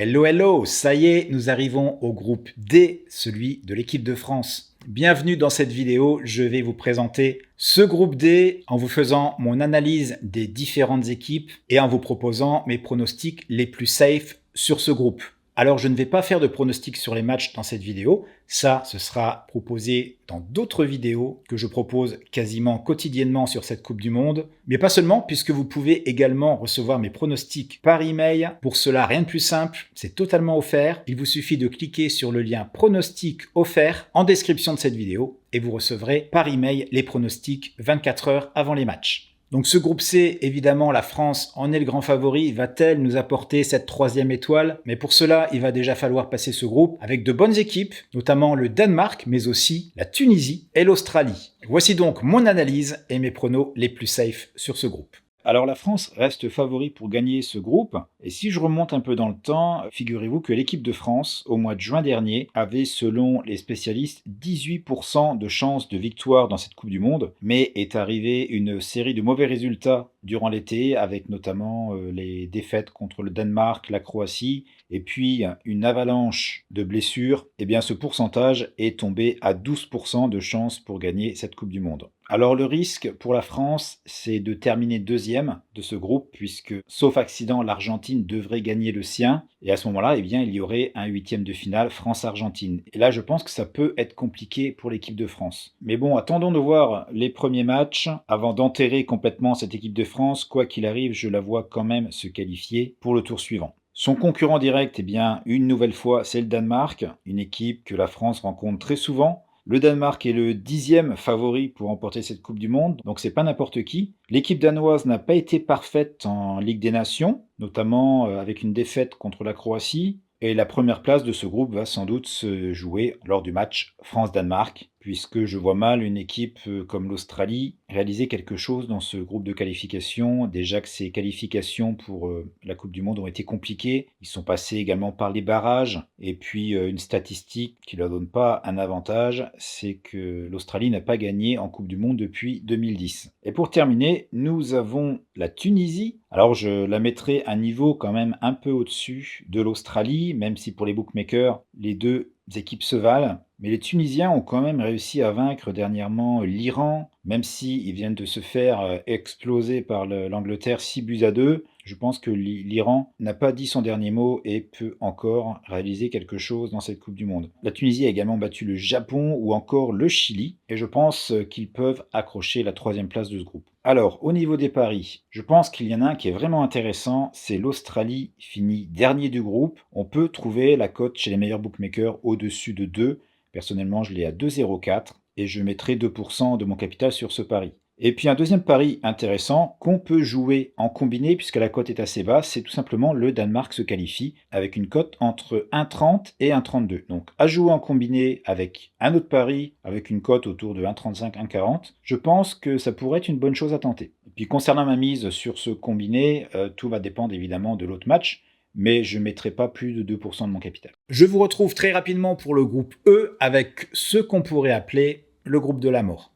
Hello, hello, ça y est, nous arrivons au groupe D, celui de l'équipe de France. Bienvenue dans cette vidéo, je vais vous présenter ce groupe D en vous faisant mon analyse des différentes équipes et en vous proposant mes pronostics les plus safe sur ce groupe. Alors je ne vais pas faire de pronostics sur les matchs dans cette vidéo, ça ce sera proposé dans d'autres vidéos que je propose quasiment quotidiennement sur cette Coupe du Monde, mais pas seulement puisque vous pouvez également recevoir mes pronostics par email. Pour cela, rien de plus simple, c'est totalement offert, il vous suffit de cliquer sur le lien pronostic offert en description de cette vidéo et vous recevrez par email les pronostics 24 heures avant les matchs. Donc ce groupe C, évidemment, la France en est le grand favori. Va-t-elle nous apporter cette troisième étoile? Mais pour cela, il va déjà falloir passer ce groupe avec de bonnes équipes, notamment le Danemark, mais aussi la Tunisie et l'Australie. Voici donc mon analyse et mes pronos les plus safe sur ce groupe. Alors la France reste favori pour gagner ce groupe, et si je remonte un peu dans le temps, figurez-vous que l'équipe de France, au mois de juin dernier, avait selon les spécialistes 18% de chances de victoire dans cette Coupe du Monde, mais est arrivée une série de mauvais résultats durant l'été, avec notamment les défaites contre le Danemark, la Croatie, et puis une avalanche de blessures. Et bien ce pourcentage est tombé à 12% de chances pour gagner cette Coupe du Monde. Alors le risque pour la France, c'est de terminer deuxième de ce groupe, puisque, sauf accident, l'Argentine devrait gagner le sien. Et à ce moment-là, eh bien, il y aurait un huitième de finale France-Argentine. Et là, je pense que ça peut être compliqué pour l'équipe de France. Mais bon, attendons de voir les premiers matchs avant d'enterrer complètement cette équipe de France. Quoi qu'il arrive, je la vois quand même se qualifier pour le tour suivant. Son concurrent direct, eh bien, une nouvelle fois, c'est le Danemark, une équipe que la France rencontre très souvent. Le Danemark est le 10e favori pour remporter cette Coupe du Monde, donc c'est pas n'importe qui. L'équipe danoise n'a pas été parfaite en Ligue des Nations, notamment avec une défaite contre la Croatie. Et la première place de ce groupe va sans doute se jouer lors du match France-Danemark, puisque je vois mal une équipe comme l'Australie réaliser quelque chose dans ce groupe de qualification. Déjà que ces qualifications pour la Coupe du Monde ont été compliquées. Ils sont passés également par les barrages. Et puis une statistique qui ne leur donne pas un avantage, c'est que l'Australie n'a pas gagné en Coupe du Monde depuis 2010. Et pour terminer, nous avons la Tunisie. Alors je la mettrai à un niveau quand même un peu au-dessus de l'Australie, même si pour les bookmakers, les deux équipes se valent. Mais les Tunisiens ont quand même réussi à vaincre dernièrement l'Iran, même s'ils viennent de se faire exploser par l'Angleterre 6-2. Je pense que l'Iran n'a pas dit son dernier mot et peut encore réaliser quelque chose dans cette Coupe du Monde. La Tunisie a également battu le Japon ou encore le Chili, et je pense qu'ils peuvent accrocher la troisième place de ce groupe. Alors, au niveau des paris, je pense qu'il y en a un qui est vraiment intéressant, c'est l'Australie, fini dernier du groupe. On peut trouver la cote chez les meilleurs bookmakers au-dessus de 2. Personnellement, je l'ai à 2,04 et je mettrai 2% de mon capital sur ce pari. Et puis un deuxième pari intéressant qu'on peut jouer en combiné puisque la cote est assez basse, c'est tout simplement le Danemark se qualifie avec une cote entre 1,30 et 1,32. Donc à jouer en combiné avec un autre pari avec une cote autour de 1,35, 1,40, je pense que ça pourrait être une bonne chose à tenter. Et puis concernant ma mise sur ce combiné, tout va dépendre évidemment de l'autre match, mais je ne mettrai pas plus de 2% de mon capital. Je vous retrouve très rapidement pour le groupe E avec ce qu'on pourrait appeler le groupe de la mort.